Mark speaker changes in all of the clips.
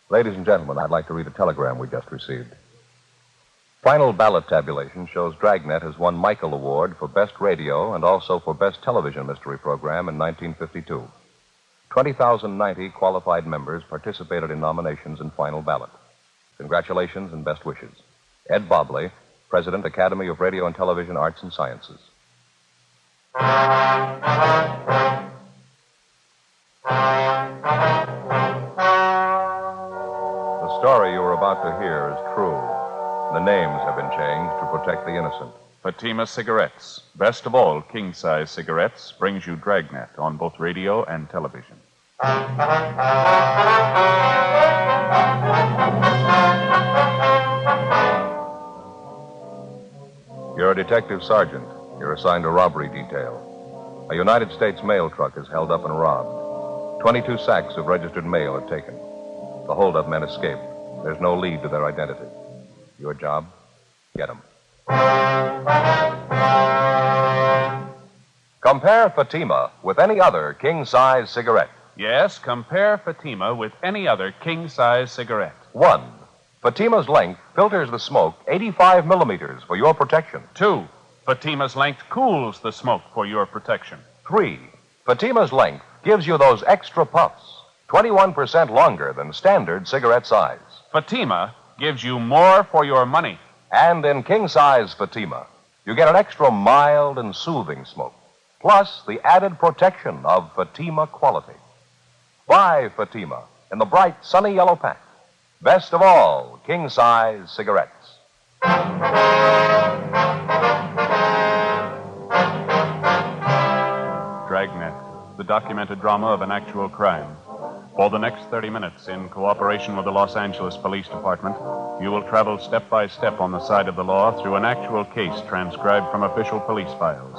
Speaker 1: Ladies and gentlemen, I'd like to read a telegram we just received. Final ballot tabulation shows Dragnet has won Michael Award for Best Radio and also for Best Television Mystery Program in 1952. 20,090 qualified members participated in nominations in final ballot. Congratulations and best wishes. Ed Bobley, President, Academy of Radio and Television Arts and Sciences. The story you are about to hear is true. The names have been changed to protect the innocent.
Speaker 2: Fatima Cigarettes, best of all king-size cigarettes, brings you Dragnet on both radio and television.
Speaker 1: You're a detective sergeant. You're assigned a robbery detail. A United States mail truck is held up and robbed. 22 sacks of registered mail are taken. The holdup men escaped. There's no lead to their identity. Your job? Get them. Compare Fatima with any other king-size cigarette.
Speaker 2: Yes, compare Fatima with any other king-size cigarette.
Speaker 1: 1. Fatima's length filters the smoke 85 millimeters for your protection.
Speaker 2: 2. Fatima's length cools the smoke for your protection.
Speaker 1: 3. Fatima's length gives you those extra puffs, 21% longer than standard cigarette size.
Speaker 2: Fatima gives you more for your money.
Speaker 1: And in king-size Fatima, you get an extra mild and soothing smoke, plus the added protection of Fatima quality. Buy Fatima in the bright, sunny yellow pack. Best of all, king-size cigarettes.
Speaker 2: Dragnet, the documented drama of an actual crime. For the next 30 minutes, in cooperation with the Los Angeles Police Department, you will travel step by step on the side of the law through an actual case transcribed from official police files.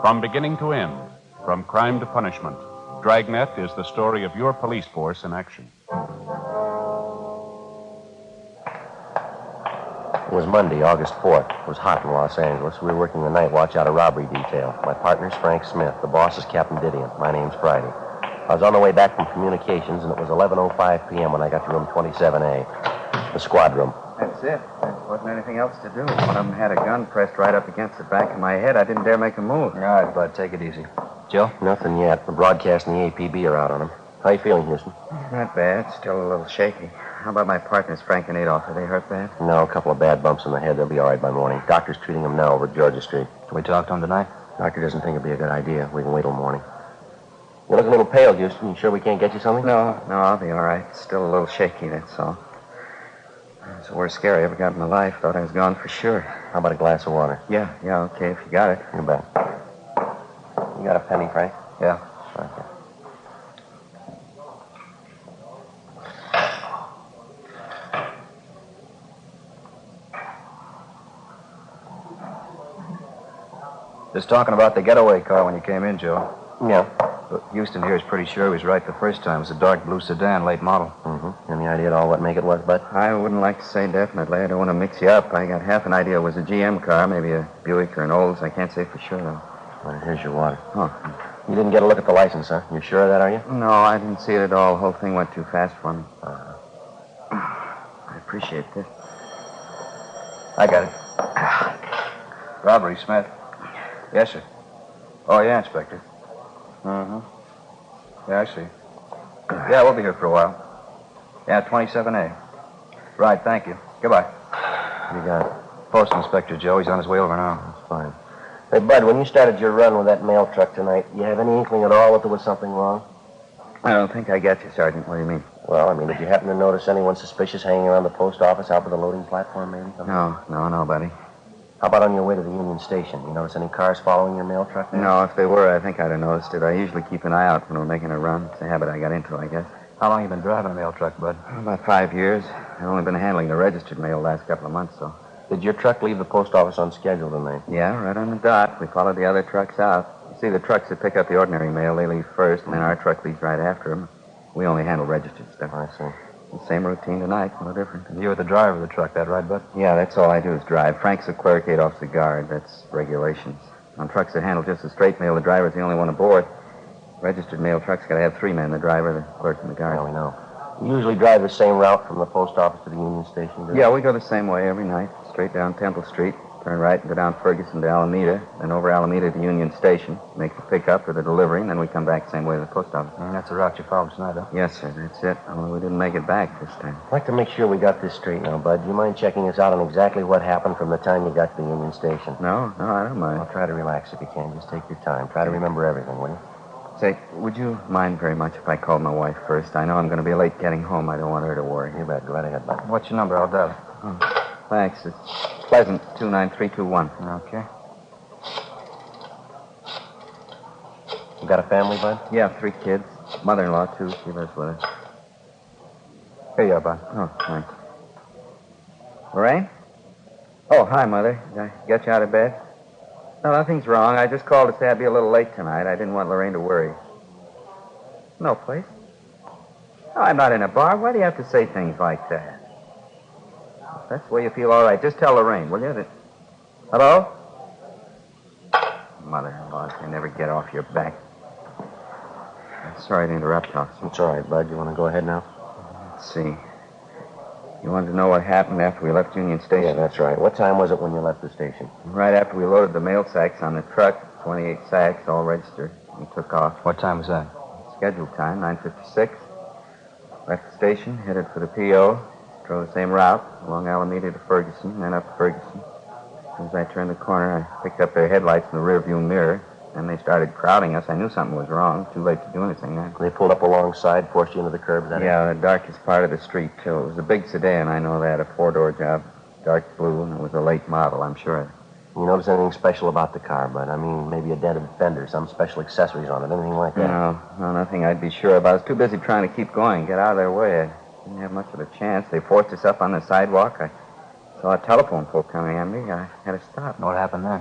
Speaker 2: From beginning to end, from crime to punishment, Dragnet is the story of your police force in action.
Speaker 3: It was Monday, August 4th. It was hot in Los Angeles. We were working the night watch out of robbery detail. My partner's Frank Smith. The boss is Captain Didion. My name's Friday. I was on the way back from communications, and it was 11:05 p.m. when I got to room 27A, the squad room.
Speaker 4: That's it. There wasn't anything else to do. One of them had a gun pressed right up against the back of my head. I didn't dare make a move.
Speaker 5: All right, Bud, take it easy. Joe?
Speaker 3: Nothing yet. The broadcast and the APB are out on him. How you feeling, Houston?
Speaker 4: Not bad. Still a little shaky. How about my partners, Frank and Adolph? Are they hurt bad?
Speaker 3: No, a couple of bad bumps in the head. They'll be all right by morning. Doctor's treating them now over at Georgia Street.
Speaker 5: Can we talk to him tonight?
Speaker 3: Doctor doesn't think it'd be a good idea. We can wait till morning. You look a little pale, Houston. You sure we can't get you something?
Speaker 4: No, I'll be all right. Still a little shaky, that's all. It's the worst scare I ever got in my life. Thought I was gone for sure.
Speaker 3: How about a glass of water?
Speaker 4: Yeah, okay, if you got it.
Speaker 3: You bet. You got a penny, Frank?
Speaker 4: Yeah.
Speaker 3: Okay.
Speaker 5: Just talking about the getaway car when you came in, Joe.
Speaker 3: Yeah.
Speaker 5: But Houston here is pretty sure he was right the first time. It was a dark blue sedan, late model.
Speaker 3: Mm-hmm. Any idea at all what make it was, Bud?
Speaker 4: I wouldn't like to say definitely. I don't want to mix you up. I got half an idea it was a GM car, maybe a Buick or an Olds. I can't say for sure, though.
Speaker 3: Well, here's your water.
Speaker 4: Oh.
Speaker 3: You didn't get a look at the license, huh? You're sure of that, are you?
Speaker 4: No, I didn't see it at all. The whole thing went too fast for me. I appreciate this.
Speaker 5: I got it. Robbery, Smith. Yes, sir. Oh, yeah, Inspector. Uh-huh. Yeah, I see. Yeah, we'll be here for a while. Yeah, 27A. Right, thank you. Goodbye.
Speaker 3: You got it.
Speaker 5: Post Inspector Joe. He's on his way over now.
Speaker 3: That's fine. Hey, Bud, when you started your run with that mail truck tonight, you have any inkling at all that there was something wrong?
Speaker 4: I don't think I get you, Sergeant. What do you mean?
Speaker 3: Well, I mean, did you happen to notice anyone suspicious hanging around the post office out by the loading platform, maybe?
Speaker 4: No, buddy.
Speaker 3: How about on your way to the Union Station? You notice any cars following your mail truck there?
Speaker 4: No, if they were, I think I'd have noticed it. I usually keep an eye out when we're making a run. It's a habit I got into, I guess.
Speaker 5: How long you been driving a mail truck, Bud?
Speaker 4: About 5 years. I've only been handling the registered mail the last couple of months, so.
Speaker 3: Did your truck leave the post office on schedule tonight?
Speaker 4: Yeah, right on the dot. We followed the other trucks out. You see, the trucks that pick up the ordinary mail, they leave first, and then our truck leaves right after them. We only handle registered stuff.
Speaker 3: I see.
Speaker 4: The same routine tonight, no different.
Speaker 5: And you were the driver of the truck, that right, Bud?
Speaker 4: Yeah, that's all I do is drive. Frank's the clerk, Adolph's the guard. That's regulations. On trucks that handle just the straight mail, the driver's the only one aboard. Registered mail trucks got to have 3 men, the driver, the clerk, and the guard.
Speaker 3: Yeah, we know. You usually drive the same route from the post office to the Union Station, do you?
Speaker 4: Yeah, we go the same way every night. Straight down Temple Street. Turn right and go down Ferguson to Alameda. Then over Alameda to Union Station. Make the pickup for the delivery, and then we come back the same way to the post office.
Speaker 5: And that's the route you followed tonight, huh?
Speaker 4: Yes, sir, that's it. Only we didn't make it back this time.
Speaker 3: I'd like to make sure we got this straight now, Bud. Do you mind checking us out on exactly what happened from the time you got to the Union Station?
Speaker 4: No, I don't mind.
Speaker 3: Well, try to relax if you can. Just take your time. Try to remember everything, will you?
Speaker 4: Say, would you mind very much if I called my wife first? I know I'm going to be late getting home. I don't want her to worry.
Speaker 3: You bet. Go right ahead, Bud.
Speaker 5: What's your number? I'll dial it.
Speaker 4: Oh, thanks. It's Pleasant, 29321.
Speaker 5: Okay.
Speaker 3: You got a family, Bud?
Speaker 4: Yeah, 3 kids. Mother-in-law, too. She lives with us.
Speaker 5: Here you are, Bud.
Speaker 4: Oh, thanks. Lorraine? Oh, hi, Mother. Did I get you out of bed? No, nothing's wrong. I just called to say I'd be a little late tonight. I didn't want Lorraine to worry. No place? No, I'm not in a bar. Why do you have to say things like that? If that's the way you feel, all right. Just tell Lorraine, will you? Hello? Mother-in-law, you never get off your back. I'm sorry to interrupt, officer.
Speaker 3: It's all right, Bud. You want to go ahead now?
Speaker 4: Let's see. You wanted to know what happened after we left Union Station?
Speaker 3: Yeah, that's right. What time was it when you left the station?
Speaker 4: Right after we loaded the mail sacks on the truck, 28 sacks, all registered, and took off.
Speaker 5: What time was that?
Speaker 4: Scheduled time, 9:56. Left the station, headed for the P.O., drove the same route, along Alameda to Ferguson, then up Ferguson. As soon as I turned the corner, I picked up their headlights in the rearview mirror. Then they started crowding us. I knew something was wrong. Too late to do anything then.
Speaker 3: They pulled up alongside, forced you into the curb, is that it?
Speaker 4: Yeah, the darkest part of the street, too. It was a big sedan, I know that, a 4-door job. Dark blue, and it was a late model, I'm sure.
Speaker 3: You notice anything special about the car, Bud? I mean, maybe a dented fender, some special accessories on it, anything like that?
Speaker 4: No, nothing I'd be sure of. I was too busy trying to keep going, get out of their way. I didn't have much of a chance. They forced us up on the sidewalk. I saw a telephone pole coming at me. I had to stop.
Speaker 5: What happened then?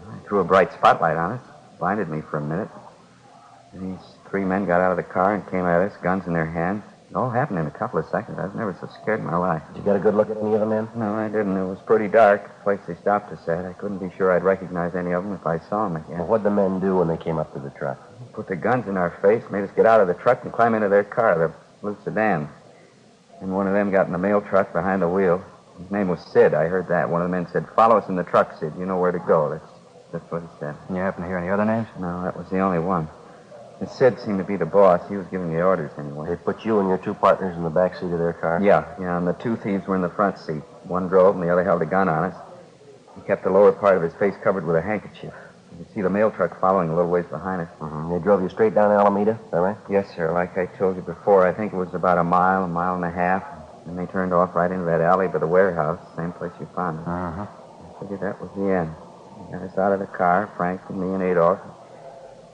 Speaker 4: I threw a bright spotlight on us. Blinded me for a minute. And these 3 men got out of the car and came at us, guns in their hands. It all happened in a couple of seconds. I was never so scared in my life.
Speaker 3: Did you get a good look at any of the men?
Speaker 4: No, I didn't. It was pretty dark. The place they stopped us at. I couldn't be sure I'd recognize any of them if I saw them again.
Speaker 3: Well, what'd the men do when they came up to the truck?
Speaker 4: Put their guns in our face, made us get out of the truck and climb into their car, the blue sedan. And one of them got in the mail truck behind the wheel. His name was Sid. I heard that. One of the men said, "Follow us in the truck, Sid. You know where to go." That's what he said.
Speaker 5: And you happen to hear any other names?
Speaker 4: No, that was the only one. And Sid seemed to be the boss. He was giving the orders anyway.
Speaker 3: They put you and your 2 partners in the back seat of their car?
Speaker 4: Yeah, and the 2 thieves were in the front seat. One drove and the other held a gun on us. He kept the lower part of his face covered with a handkerchief. You could see the mail truck following a little ways behind us.
Speaker 3: Mm-hmm. They drove you straight down Alameda, is that right?
Speaker 4: Yes, sir. Like I told you before, I think it was about a mile and a half. And they turned off right into that alley by the warehouse, same place you found us.
Speaker 5: Uh-huh.
Speaker 4: I figured that was the end. They got us out of the car, Frank and me and Adolph.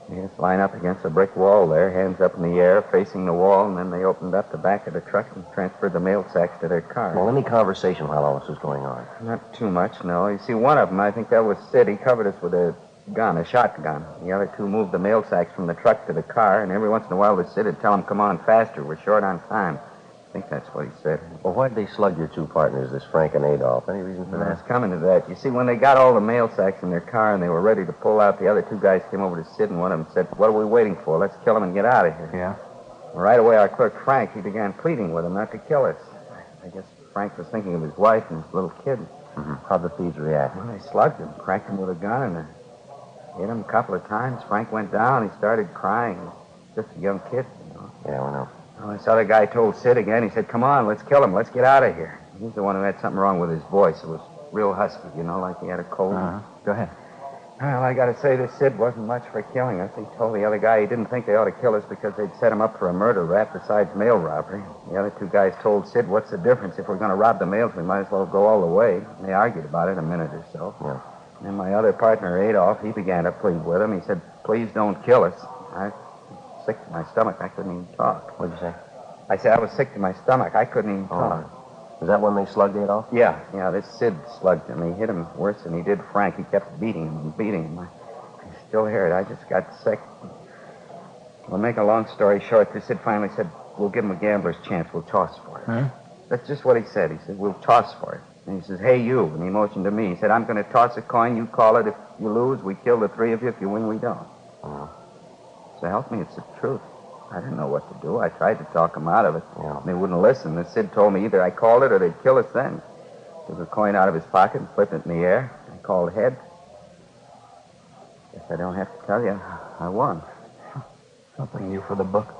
Speaker 4: Made us line up against a brick wall there, hands up in the air, facing the wall, and then they opened up the back of the truck and transferred the mail sacks to their car.
Speaker 3: Well, any conversation while all this was going on?
Speaker 4: Not too much, no. You see, one of them, I think that was Sid. He covered us with a gun, a shotgun. The other 2 moved the mail sacks from the truck to the car, and every once in a while the Sid would tell them, "Come on faster, we're short on time." I think that's what he said.
Speaker 3: Well, why'd they slug your 2 partners, this Frank and Adolph? Any reason for
Speaker 4: I
Speaker 3: that?
Speaker 4: was coming to that. You see, when they got all the mail sacks in their car and they were ready to pull out, the other 2 guys came over to Sid, and one of them said, "What are we waiting for? Let's kill him and get out of here."
Speaker 5: Yeah?
Speaker 4: Well, right away, our clerk, Frank, he began pleading with him not to kill us. I guess Frank was thinking of his wife and his little kid.
Speaker 3: Mm-hmm. How'd the thieves react?
Speaker 4: Well, they slugged him, cracked him with a gun, and hit him a couple of times. Frank went down. He started crying. Just a young kid, you know.
Speaker 3: Yeah, we know.
Speaker 4: Well, this other guy told Sid again. He said, "Come on, let's kill him. Let's get out of here." He's the one who had something wrong with his voice. It was real husky, you know, like he had a cold.
Speaker 5: Uh-huh. Go ahead.
Speaker 4: Well, I got to say, this Sid wasn't much for killing us. He told the other guy he didn't think they ought to kill us because they'd set him up for a murder rap besides mail robbery. The other 2 guys told Sid, "What's the difference? If we're going to rob the mails, we might as well go all the way." And they argued about it a minute or so.
Speaker 3: Yeah.
Speaker 4: And my other partner, Adolph, he began to plead with him. He said, "Please don't kill us." I was sick to my stomach. I couldn't even talk.
Speaker 3: What'd you say?
Speaker 4: I said I was sick to my stomach. I couldn't even talk.
Speaker 3: Was that when they slugged Adolph?
Speaker 4: Yeah, this Sid slugged him. He hit him worse than he did Frank. He kept beating him and beating him. I still hear it. I just got sick. Well, make a long story short, this Sid finally said, "We'll give him a gambler's chance. We'll toss for it."
Speaker 5: Huh?
Speaker 4: That's just what he said. He said, "We'll toss for it." And he says, "Hey, you." And he motioned to me. He said, "I'm going to toss a coin. You call it. If you lose, we kill the 3 of you. If you win, we don't."
Speaker 3: Uh-huh.
Speaker 4: So help me, it's the truth. I didn't know what to do. I tried to talk them out of it.
Speaker 3: Yeah.
Speaker 4: They wouldn't listen. The Sid told me either I called it or they'd kill us then. Took a coin out of his pocket and flipped it in the air. I called heads. Guess I don't have to tell you. I won.
Speaker 5: Something new for the book.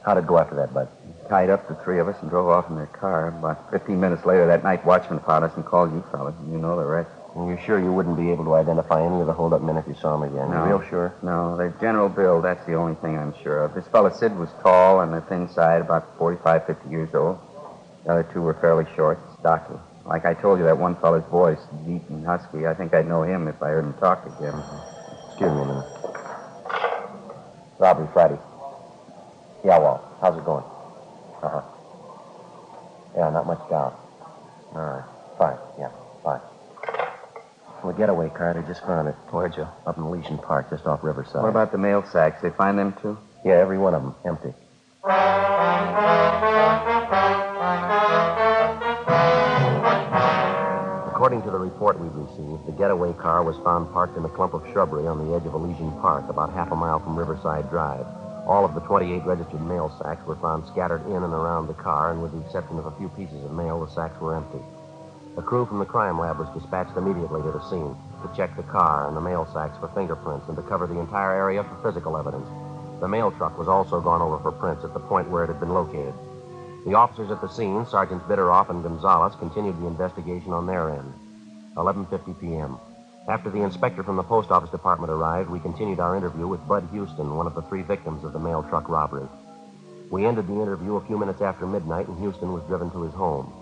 Speaker 3: How'd it go after that, Bud?
Speaker 4: Tied up the three of us and drove off in their car. About 15 minutes later, that night watchman found us and called you fellas. You know the rest.
Speaker 3: And you're sure you wouldn't be able to identify any of the hold-up men if you saw them again?
Speaker 4: No.
Speaker 3: You're real sure?
Speaker 4: No, their general build, that's the only thing I'm sure of. This fellow Sid was tall on the thin side, about 45, 50 years old. The other two were fairly short, stocky. Like I told you, that one fellow's voice, deep and husky, I think I'd know him if I heard him talk again.
Speaker 3: Excuse me a minute. Robbery Friday. Yeah, Walt. How's it going? Uh-huh. Yeah, not much doubt. All right. Fine. Yeah, fine. Well, the getaway car, they just found it.
Speaker 5: Where'd you?
Speaker 3: Up in Elysian Park, just off Riverside.
Speaker 4: What about the mail sacks? They find them, too?
Speaker 3: Yeah, every one of them. Empty. According to the report we've received, the getaway car was found parked in a clump of shrubbery on the edge of Elysian Park, about half a mile from Riverside Drive. All of the 28 registered mail sacks were found scattered in and around the car, and with the exception of a few pieces of mail, the sacks were empty. A crew from the crime lab was dispatched immediately to the scene to check the car and the mail sacks for fingerprints and to cover the entire area for physical evidence. The mail truck was also gone over for prints at the point where it had been located. The officers at the scene, Sergeants Bitteroff and Gonzalez, continued the investigation on their end. 11:50 p.m. After the inspector from the post office department arrived, we continued our interview with Bud Houston, one of the three victims of the mail truck robbery. We ended the interview a few minutes after midnight, and Houston was driven to his home.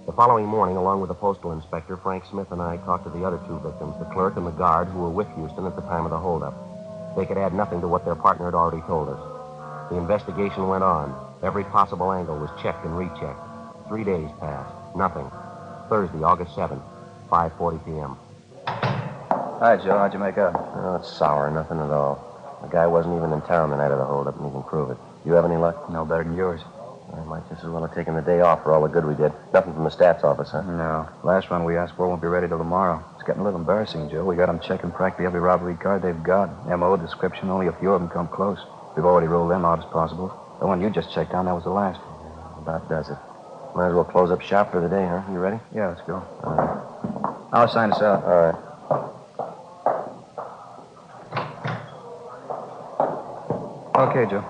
Speaker 3: The following morning, along with the postal inspector, Frank Smith and I talked to the other two victims, the clerk and the guard who were with Houston at the time of the holdup. They could add nothing to what their partner had already told us. The investigation went on. Every possible angle was checked and rechecked. 3 days passed. Nothing. Thursday, August 7th, 5:40 p.m.
Speaker 5: Hi, Joe. How'd you make out?
Speaker 3: Oh, it's sour. Nothing at all. The guy wasn't even in town the night of the holdup, and he can prove it. You have any luck?
Speaker 5: No better than yours.
Speaker 3: I might just as well have taken the day off for all the good we did. Nothing from the stats office, huh?
Speaker 5: No. Last one we asked for won't be ready till tomorrow. It's getting a little embarrassing, Joe. We got them checking practically every robbery card they've got. M.O., description, only a few of them come close. We've already ruled them out as possible. The one you just checked on, that was the last.
Speaker 3: About does it. Might as well close up shop for the day, huh? You ready?
Speaker 5: Yeah, let's go.
Speaker 3: All right.
Speaker 5: I'll sign us out.
Speaker 3: All right.
Speaker 5: Okay, Joe.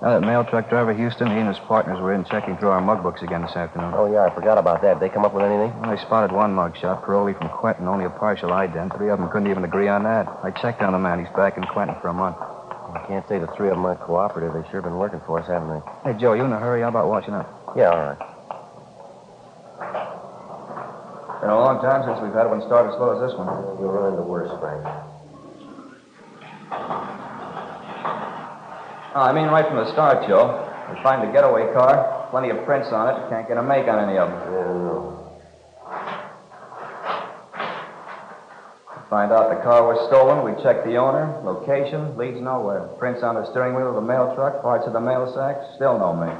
Speaker 5: Now, that mail truck driver, Houston, he and his partners were in checking through our mug books again this afternoon.
Speaker 3: Oh, yeah, I forgot about that. Did they come up with anything?
Speaker 5: Well, they spotted one mug shot, Paroli from Quentin, only a partial ident. 3 of them couldn't even agree on that. I checked on the man. He's back in Quentin for a month.
Speaker 3: I can't say the 3 of them aren't cooperative. They've sure been working for us, haven't they?
Speaker 5: Hey, Joe, you in a hurry? How about washing up?
Speaker 3: Yeah, all right.
Speaker 5: Been a long time since we've had one start as slow as this one.
Speaker 3: You'll run into worse, Frank.
Speaker 5: Oh, I mean right from the start, Joe. We find the getaway car, plenty of prints on it. Can't get a make on any of them.
Speaker 3: Yeah, no.
Speaker 5: Find out the car was stolen. We check the owner, location, leads nowhere. Prints on the steering wheel of the mail truck, parts of the mail sack, still no make.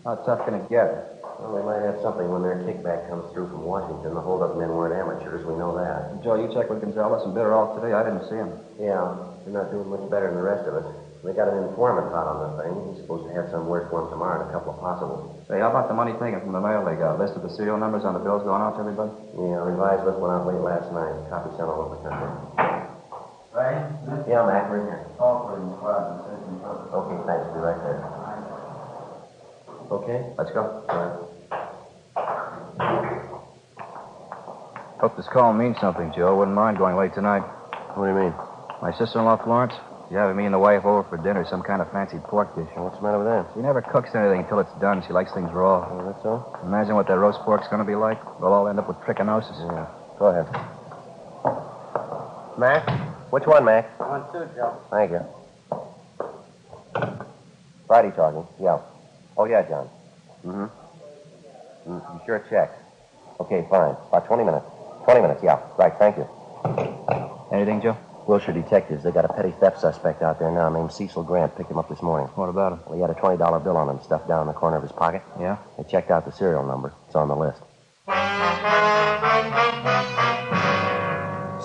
Speaker 5: How tough can it get?
Speaker 3: Well, they might have something when their kickback comes through from Washington. The hold-up men weren't amateurs, we know that.
Speaker 5: Joe, you checked with Gonzalez and Bitteroff today. I didn't see him.
Speaker 3: Yeah, they're not doing much better than the rest of us. They got an informant out on the thing. He's supposed to have some word for him tomorrow and a couple of possibles.
Speaker 5: Say, how about the money taken from the mail they got? List of the serial numbers on the bills going out to everybody?
Speaker 3: Yeah, revised list went out late last night. Copies sent all over the country.
Speaker 4: Right?
Speaker 3: Yeah, Mac, we're in here.
Speaker 4: Call for him, squad.
Speaker 3: Okay, thanks. Be right there. Okay?
Speaker 5: Let's go.
Speaker 3: All right.
Speaker 5: Hope this call means something, Joe. Wouldn't mind going late tonight.
Speaker 3: What do you mean?
Speaker 5: My sister-in-law, Florence, she's having me and the wife over for dinner, some kind of fancy pork dish.
Speaker 3: Well, what's the matter with that?
Speaker 5: She never cooks anything until it's done. She likes things raw.
Speaker 3: Oh, that's all?
Speaker 5: Imagine what that roast pork's going to be like. We'll all end up with trichinosis.
Speaker 3: Yeah. Go ahead. Mac? Which one, Mac?
Speaker 4: 1-2, Joe.
Speaker 3: Thank you. Friday talking. Yeah. Oh, yeah, John. Mm-hmm. You sure checked? Okay, fine. About 20 minutes. 20 minutes, yeah. Right, thank you.
Speaker 5: Anything, Joe?
Speaker 3: Wilshire detectives. They got a petty theft suspect out there now named Cecil Grant. Picked him up this morning.
Speaker 5: What about him?
Speaker 3: Well, he had a $20 bill on him stuffed down in the corner of his pocket.
Speaker 5: Yeah?
Speaker 3: They checked out the serial number. It's on the list.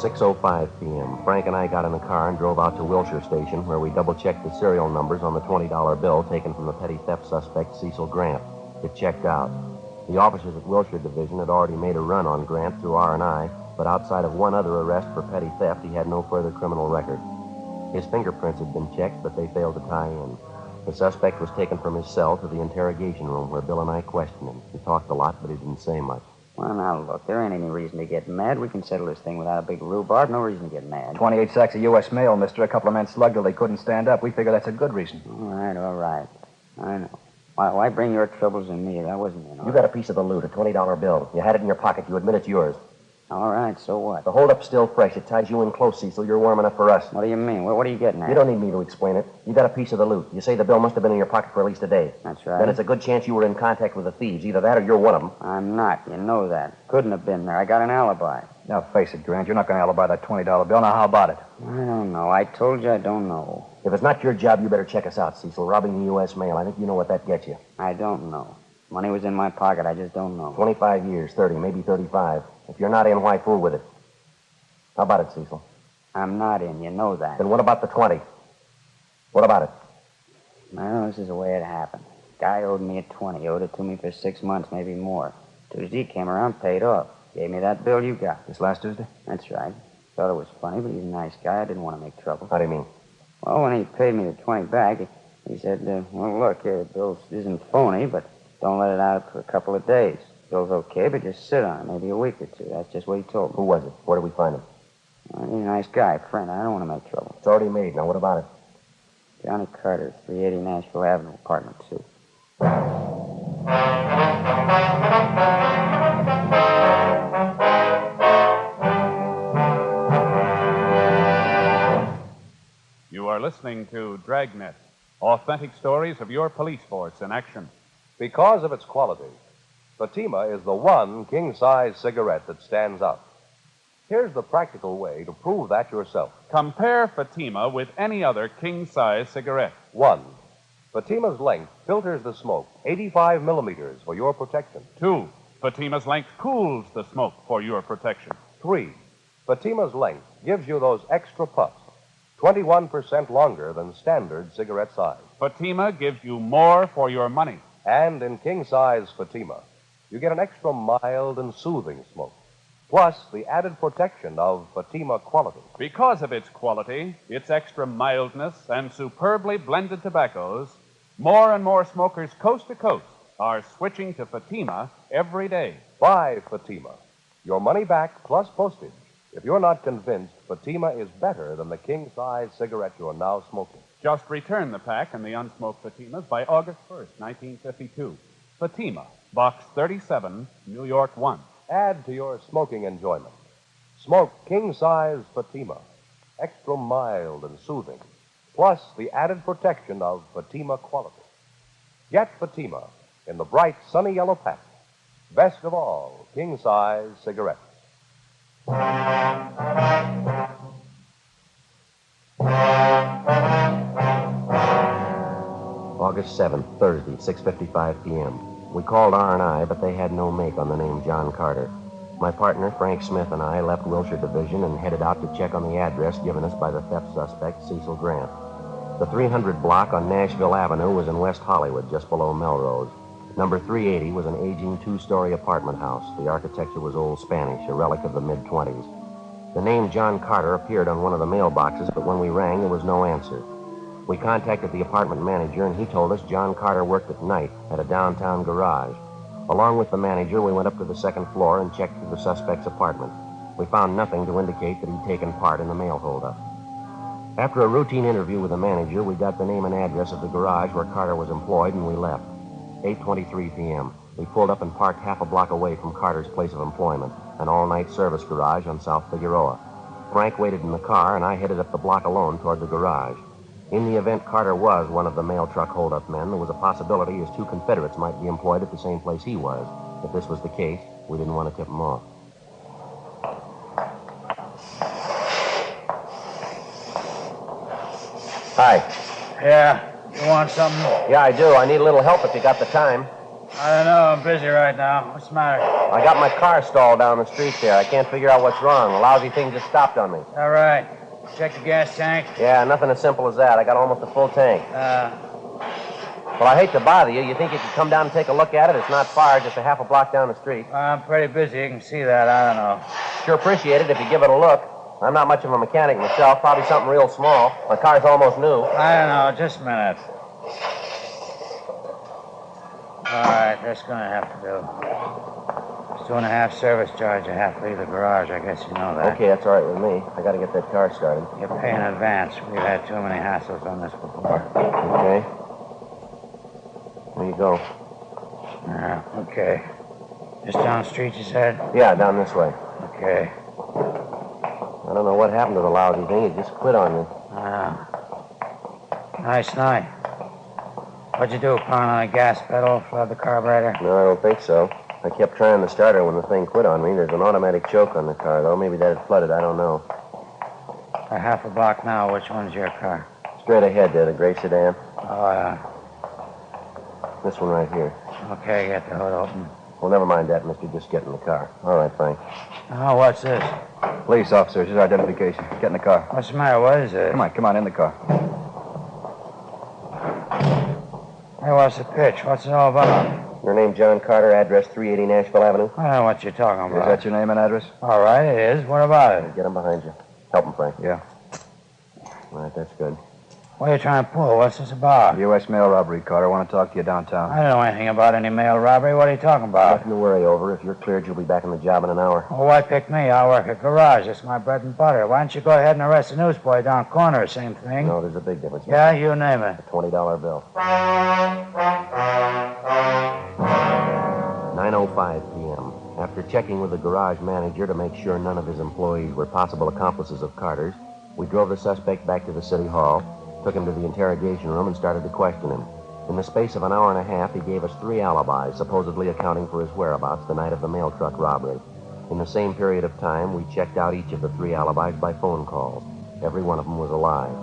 Speaker 3: 6:05 p.m. Frank and I got in the car and drove out to Wilshire Station, where we double-checked the serial numbers on the $20 bill taken from the petty theft suspect, Cecil Grant. It checked out. The officers at Wilshire Division had already made a run on Grant through R&I, but outside of one other arrest for petty theft, he had no further criminal record. His fingerprints had been checked, but they failed to tie in. The suspect was taken from his cell to the interrogation room, where Bill and I questioned him. He talked a lot, but he didn't say much.
Speaker 4: Well, now, look, there ain't any reason to get mad. We can settle this thing without a big rhubarb. No reason to get mad.
Speaker 5: 28 sacks of U.S. mail, mister. A couple of men slugged till they couldn't stand up. We figure that's a good reason.
Speaker 4: All right. I know. Why bring your troubles on me? That wasn't
Speaker 3: You got a piece of the loot, a $20 bill. You had it in your pocket. You admit it's yours.
Speaker 4: All right, so what?
Speaker 3: The holdup's still fresh. It ties you in close, Cecil. You're warm enough for us.
Speaker 4: What do you mean? What are you getting at?
Speaker 3: You don't need me to explain it. You got a piece of the loot. You say the bill must have been in your pocket for at least a day.
Speaker 4: That's right.
Speaker 3: Then it's a good chance you were in contact with the thieves. Either that or you're one of them.
Speaker 4: I'm not. You know that. Couldn't have been there. I got an alibi.
Speaker 5: Now, face it, Grant. You're not going to alibi that $20 bill. Now, how about it?
Speaker 4: I don't know. I told you I don't know.
Speaker 3: If it's not your job, you better check us out, Cecil. Robbing the U.S. mail. I think you know what that gets you.
Speaker 4: I don't know. Money was in my pocket. I just don't know.
Speaker 3: 25 years, 30, maybe 35. If you're not in, why fool with it? How about it, Cecil?
Speaker 4: I'm not in. You know that.
Speaker 3: Then what about the 20? What about it?
Speaker 4: Well, this is the way it happened. Guy owed me a 20. Owed it to me for 6 months, maybe more. Tuesday came around, paid off. Gave me that bill you got.
Speaker 5: This last Tuesday?
Speaker 4: That's right. Thought it was funny, but he's a nice guy. I didn't want to make trouble.
Speaker 3: How do you mean?
Speaker 4: Well, when he paid me the 20 back, he said, well, look, the bill isn't phony, but don't let it out for a couple of days. Bill's okay, but just sit on it, maybe a week or two. That's just what he told me.
Speaker 3: Who was it? Where did we find him?
Speaker 4: Well, he's a nice guy, friend. I don't want to make trouble.
Speaker 3: It's already made. Now, what about it?
Speaker 4: Johnny Carter, 380 Nashville Avenue, apartment 2.
Speaker 2: You are listening to Dragnet, authentic stories of your police force in action.
Speaker 1: Because of its quality, Fatima is the one king-size cigarette that stands out. Here's the practical way to prove that yourself.
Speaker 2: Compare Fatima with any other king-size cigarette.
Speaker 1: 1. Fatima's length filters the smoke 85 millimeters for your protection.
Speaker 2: 2. Fatima's length cools the smoke for your protection.
Speaker 1: 3. Fatima's length gives you those extra puffs, 21% longer than standard cigarette size.
Speaker 2: Fatima gives you more for your money.
Speaker 1: And in king-size Fatima, you get an extra mild and soothing smoke, plus the added protection of Fatima quality.
Speaker 2: Because of its quality, its extra mildness, and superbly blended tobaccos, more and more smokers coast to coast are switching to Fatima every day.
Speaker 1: Buy Fatima. Your money back plus postage if you're not convinced Fatima is better than the king-size cigarette you're now smoking.
Speaker 2: Just return the pack and the unsmoked Fatimas by August 1st, 1952. Fatima, Box 37, New York 1.
Speaker 1: Add to your smoking enjoyment. Smoke king-size Fatima, extra mild and soothing, plus the added protection of Fatima quality. Get Fatima in the bright, sunny yellow pack. Best of all, king-size cigarettes.
Speaker 3: August 7th, Thursday, 6:55 p.m. We called R&I, but they had no make on the name John Carter. My partner, Frank Smith, and I left Wilshire Division and headed out to check on the address given us by the theft suspect, Cecil Grant. The 300 block on Nashville Avenue was in West Hollywood, just below Melrose. Number 380 was an aging two-story apartment house. The architecture was old Spanish, a relic of the mid-20s. The name John Carter appeared on one of the mailboxes, but when we rang, there was no answer. We contacted the apartment manager, and he told us John Carter worked at night at a downtown garage. Along with the manager, we went up to the second floor and checked through the suspect's apartment. We found nothing to indicate that he'd taken part in the mail holdup. After a routine interview with the manager, we got the name and address of the garage where Carter was employed, and we left. 8:23 p.m. We pulled up and parked half a block away from Carter's place of employment, an all-night service garage on South Figueroa. Frank waited in the car, and I headed up the block alone toward the garage. In the event Carter was one of the mail truck holdup men, there was a possibility his two Confederates might be employed at the same place he was. If this was the case, we didn't want to tip him off. Hi.
Speaker 5: Yeah. You want something?
Speaker 3: Yeah, I do. I need a little help if you got the time.
Speaker 6: I don't know. I'm busy right now. What's the matter?
Speaker 3: I got my car stalled down the street there. I can't figure out what's wrong. The lousy thing just stopped on me.
Speaker 6: All right. Check the gas tank?
Speaker 3: Yeah, nothing as simple as that. I got almost a full tank. Well, I hate to bother you. You think you could come down and take a look at it? It's not far, just a half a block down the street.
Speaker 6: I'm pretty busy. You can see that. I don't know.
Speaker 3: Sure appreciate it if you give it a look. I'm not much of a mechanic myself. Probably something real small. My car's almost new.
Speaker 6: I don't know. Just a minute. All right, that's going to have to do. It's 2.5 service charge. I have to leave the garage. I guess you know that.
Speaker 3: Okay, that's all right with me. I got to get that car started.
Speaker 6: You pay in advance. We've had too many hassles on this before.
Speaker 3: Okay. There you go.
Speaker 6: Okay. Just down the street, you said?
Speaker 3: Yeah, down this way.
Speaker 6: Okay.
Speaker 3: I don't know what happened to the lousy thing. It just quit on me.
Speaker 6: Nice night. What'd you do, pound on a gas pedal, flood the carburetor?
Speaker 3: No, I don't think so. I kept trying the starter when the thing quit on me. There's an automatic choke on the car, though. Maybe that had flooded. I don't know.
Speaker 6: A half a block now. Which one's your car?
Speaker 3: Straight ahead there, the gray sedan.
Speaker 6: Oh, yeah.
Speaker 3: This one right here.
Speaker 6: Okay, get the hood open.
Speaker 3: Well, never mind that, mister. Just get in the car. All right, Frank.
Speaker 6: Oh, what's this?
Speaker 5: Police officers, his identification. Get in the car.
Speaker 6: What's the matter? What is this?
Speaker 5: Come on, in the car.
Speaker 6: Hey, what's the pitch? What's it all about?
Speaker 3: Your name, John Carter, address 380 Nashville Avenue.
Speaker 6: I don't know what you're talking about.
Speaker 5: Is that your name and address?
Speaker 6: All right, it is. What about it?
Speaker 3: Get him behind you. Help him, Frank.
Speaker 5: Yeah.
Speaker 3: All right, that's good.
Speaker 6: What are you trying to pull? What's this about?
Speaker 5: U.S. mail robbery, Carter. I want to talk to you downtown.
Speaker 6: I don't know anything about any mail robbery. What are you talking about?
Speaker 3: Nothing to worry over. If you're cleared, you'll be back on the job in an hour.
Speaker 6: Well, why pick me? I work at garage. It's my bread and butter. Why don't you go ahead and arrest the newsboy down corner? Same thing.
Speaker 3: No, there's a big difference.
Speaker 6: Yeah, you name it.
Speaker 3: A $20 bill. 9:05 p.m. After checking with the garage manager to make sure none of his employees were possible accomplices of Carter's, we drove the suspect back to the city hall, took him to the interrogation room, and started to question him. In the space of an hour and a half, he gave us 3 alibis, supposedly accounting for his whereabouts the night of the mail truck robbery. In the same period of time, we checked out each of the 3 alibis by phone calls. Every one of them was alive.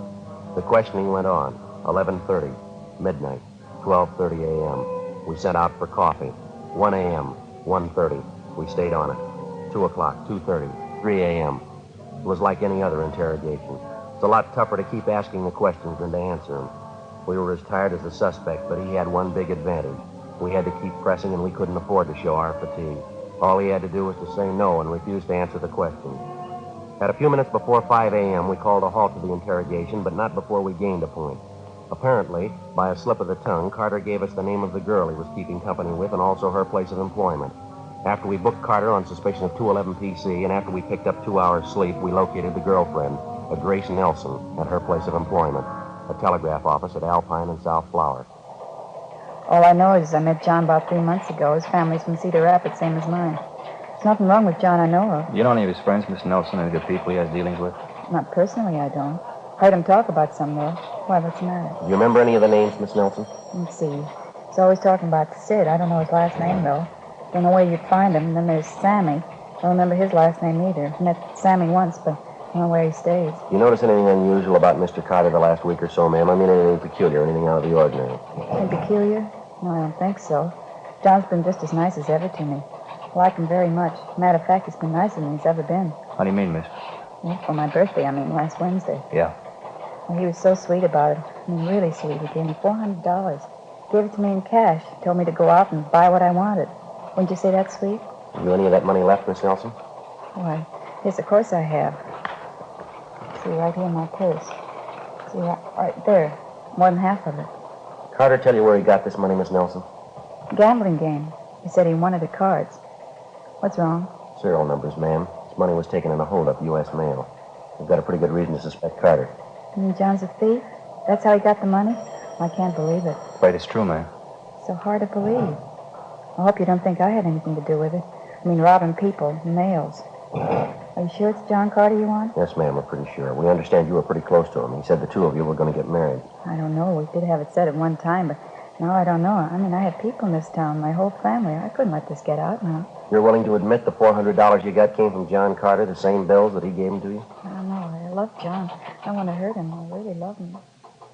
Speaker 3: The questioning went on. 11:30, midnight, 12:30 a.m. We sent out for coffee. 1 a.m., 1:30. We stayed on it. 2 o'clock, 2:30, 3 a.m. It was like any other interrogation. It's a lot tougher to keep asking the questions than to answer them. We were as tired as the suspect, but he had one big advantage. We had to keep pressing, and we couldn't afford to show our fatigue. All he had to do was to say no and refuse to answer the questions. At a few minutes before 5 a.m., we called a halt to the interrogation, but not before we gained a point. Apparently, by a slip of the tongue, Carter gave us the name of the girl he was keeping company with and also her place of employment. After we booked Carter on suspicion of 211 PC and after we picked up 2 hours' sleep, we located the girlfriend, a Grace Nelson, at her place of employment, a telegraph office at Alpine and South Flower.
Speaker 7: All I know is I met John about 3 months ago. His family's from Cedar Rapids, same as mine. There's nothing wrong with John I know of.
Speaker 5: You know any of his friends, Miss Nelson, any good people he has dealings with?
Speaker 7: Not personally, I don't. Heard him talk about some, though. Why, what's the matter?
Speaker 3: Do you remember any of the names, Miss Nelson?
Speaker 7: Let's see. He's always talking about Sid. I don't know his last name, though. Don't know where you'd find him. And then there's Sammy. I don't remember his last name either. Met Sammy once, but I don't know where he stays.
Speaker 3: You notice anything unusual about Mr. Carter the last week or so, ma'am? I mean, anything peculiar, anything out of the ordinary?
Speaker 7: Anything peculiar? No, I don't think so. John's been just as nice as ever to me. I like him very much. Matter of fact, he's been nicer than he's ever been.
Speaker 5: How do you mean, miss?
Speaker 7: Well, for my birthday, last Wednesday.
Speaker 5: Yeah.
Speaker 7: Well, he was so sweet about it. Really sweet. He gave me $400. Gave it to me in cash. Told me to go out and buy what I wanted. Wouldn't you say that's sweet?
Speaker 3: Have you any of that money left, Miss Nelson?
Speaker 7: Why, yes, of course I have. See, right here in my purse. See, right there. More than half of it.
Speaker 3: Carter tell you where he got this money, Miss Nelson?
Speaker 7: Gambling game. He said he wanted the cards. What's wrong?
Speaker 3: Serial numbers, ma'am. This money was taken in a holdup, U.S. mail. We've got a pretty good reason to suspect Carter.
Speaker 7: You mean John's a thief? That's how he got the money? I can't believe it.
Speaker 5: Wait, it's true, ma'am.
Speaker 7: So hard to believe. I hope you don't think I had anything to do with it. Robbing people, mails. Are you sure it's John Carter you want?
Speaker 3: Yes, ma'am, we're pretty sure. We understand you were pretty close to him. He said the two of you were going to get married.
Speaker 7: I don't know. We did have it said at one time, but now I don't know. I have people in this town, my whole family. I couldn't let this get out now.
Speaker 3: You're willing to admit the $400 you got came from John Carter, the same bills that he gave them to you?
Speaker 7: I don't know. I love John. I don't want to hurt him. I really love him.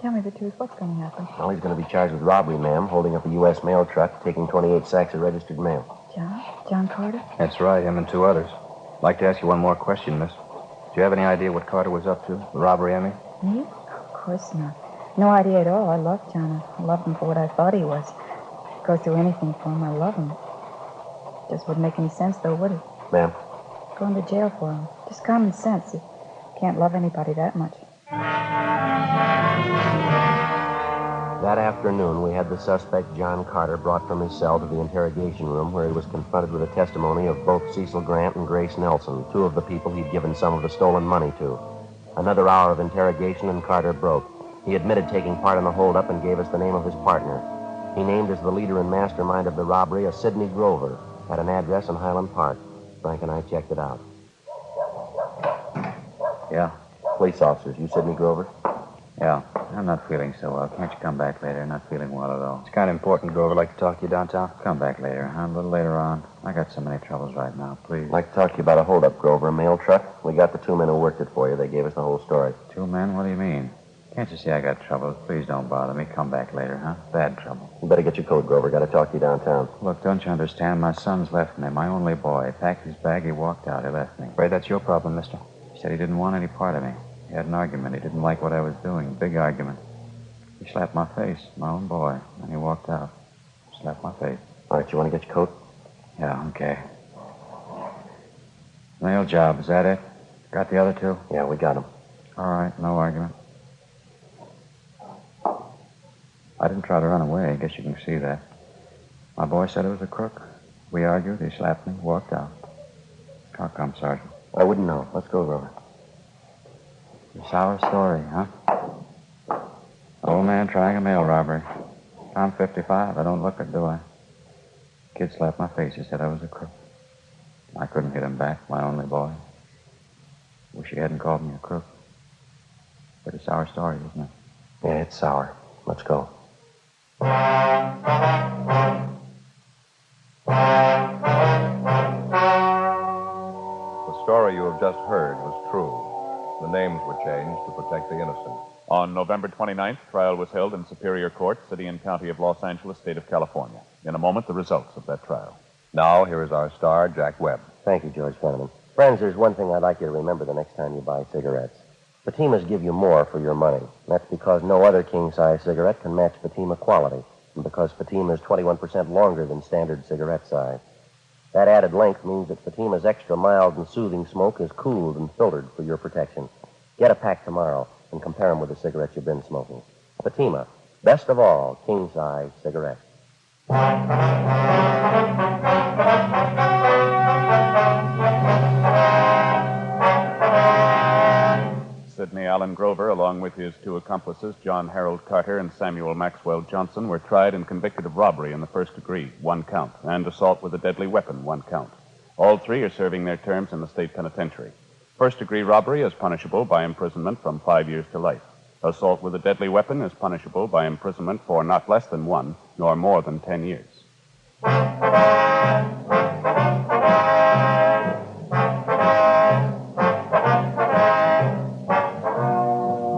Speaker 7: Tell me the truth. What's going to happen?
Speaker 3: Well, he's going to be charged with robbery, ma'am, holding up a U.S. mail truck, taking 28 sacks of registered mail.
Speaker 7: John? John Carter?
Speaker 5: That's right, him and 2 others. I'd like to ask you one more question, miss. Do you have any idea what Carter was up to? The robbery, I mean?
Speaker 7: Me? Of course not. No idea at all. I love John. I loved him for what I thought he was. Go through anything for him. I love him. Just wouldn't make any sense, though, would it?
Speaker 3: Ma'am?
Speaker 7: Going to jail for him. Just common sense. You can't love anybody that much.
Speaker 3: That afternoon, we had the suspect, John Carter, brought from his cell to the interrogation room where he was confronted with the testimony of both Cecil Grant and Grace Nelson, 2 of the people he'd given some of the stolen money to. Another hour of interrogation and Carter broke. He admitted taking part in the holdup and gave us the name of his partner. He named as the leader and mastermind of the robbery a Sidney Grover at an address in Highland Park. Frank and I checked it out.
Speaker 5: Yeah.
Speaker 3: Police officers, you Sidney Grover?
Speaker 5: Yeah. I'm not feeling so well. Can't you come back later? Not feeling well at all. It's kind of important, Grover. Like to talk to you downtown? Come back later, huh? A little later on. I got so many troubles right now. Please.
Speaker 3: I'd like to talk to you about a holdup, Grover, a mail truck. We got the 2 men who worked it for you. They gave us the whole story.
Speaker 5: 2 men? What do you mean? Can't you see I got troubles? Please don't bother me. Come back later, huh? Bad trouble.
Speaker 3: You better get your coat, Grover. Got to talk to you downtown.
Speaker 5: Look, don't you understand? My son's left me. My only boy. Packed his bag. He walked out. He left me. Afraid that's your problem, mister. He said he didn't want any part of me. He had an argument. He didn't like what I was doing. Big argument. He slapped my face, my own boy, and he walked out. Slapped my face.
Speaker 3: All right, you want to get your coat?
Speaker 5: Yeah, okay. Mail job, is that it? Got the other 2?
Speaker 3: Yeah, we got them.
Speaker 5: All right, no argument. I didn't try to run away. I guess you can see that. My boy said it was a crook. We argued. He slapped me, walked out. How come, Sergeant?
Speaker 3: I wouldn't know. Let's go, Grover.
Speaker 5: A sour story, huh? Old man trying a mail robbery. I'm 55. I don't look it, do I? Kid slapped my face. He said I was a crook. I couldn't hit him back, my only boy. Wish he hadn't called me a crook. But a sour story, isn't it?
Speaker 3: Yeah, it's sour. Let's go.
Speaker 1: The story you have just heard was true. The names were changed to protect the innocent.
Speaker 2: On November 29th, trial was held in Superior Court, City and County of Los Angeles, State of California. In a moment, the results of that trial.
Speaker 1: Now, here is our star, Jack Webb.
Speaker 3: Thank you, George Fenneman. Friends, there's one thing I'd like you to remember the next time you buy cigarettes. Fatimas give you more for your money. That's because no other king-size cigarette can match Fatima quality, and because Fatima is 21% longer than standard cigarette size. That added length means that Fatima's extra mild and soothing smoke is cooled and filtered for your protection. Get a pack tomorrow and compare them with the cigarettes you've been smoking. Fatima, best of all king-size cigarettes.
Speaker 2: Sidney Allen Grover, along with his 2 accomplices, John Harold Carter and Samuel Maxwell Johnson, were tried and convicted of robbery in the 1st degree, 1 count, and assault with a deadly weapon, 1 count. All 3 are serving their terms in the state penitentiary. 1st degree robbery is punishable by imprisonment from 5 years to life. Assault with a deadly weapon is punishable by imprisonment for not less than 1, nor more than 10 years.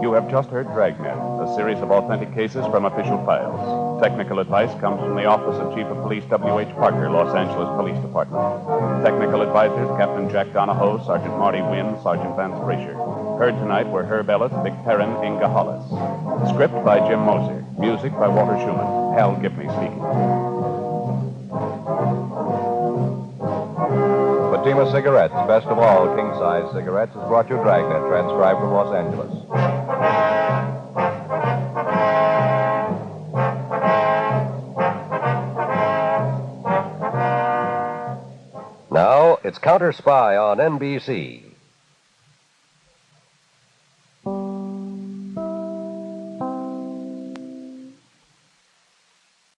Speaker 2: You have just heard Dragnet, a series of authentic cases from official files. Technical advice comes from the Office of Chief of Police W.H. Parker, Los Angeles Police Department. Technical advisors, Captain Jack Donahoe, Sergeant Marty Wynn, Sergeant Vance Frazier. Heard tonight were Herb Ellis, Vic Perrin, Inga Hollis. Script by Jim Moser. Music by Walter Schumann. Hal Gibney speaking.
Speaker 1: Fatima Cigarettes, best of all king-size cigarettes, has brought you Dragnet, transcribed from Los Angeles. Now, it's Counter Spy on NBC.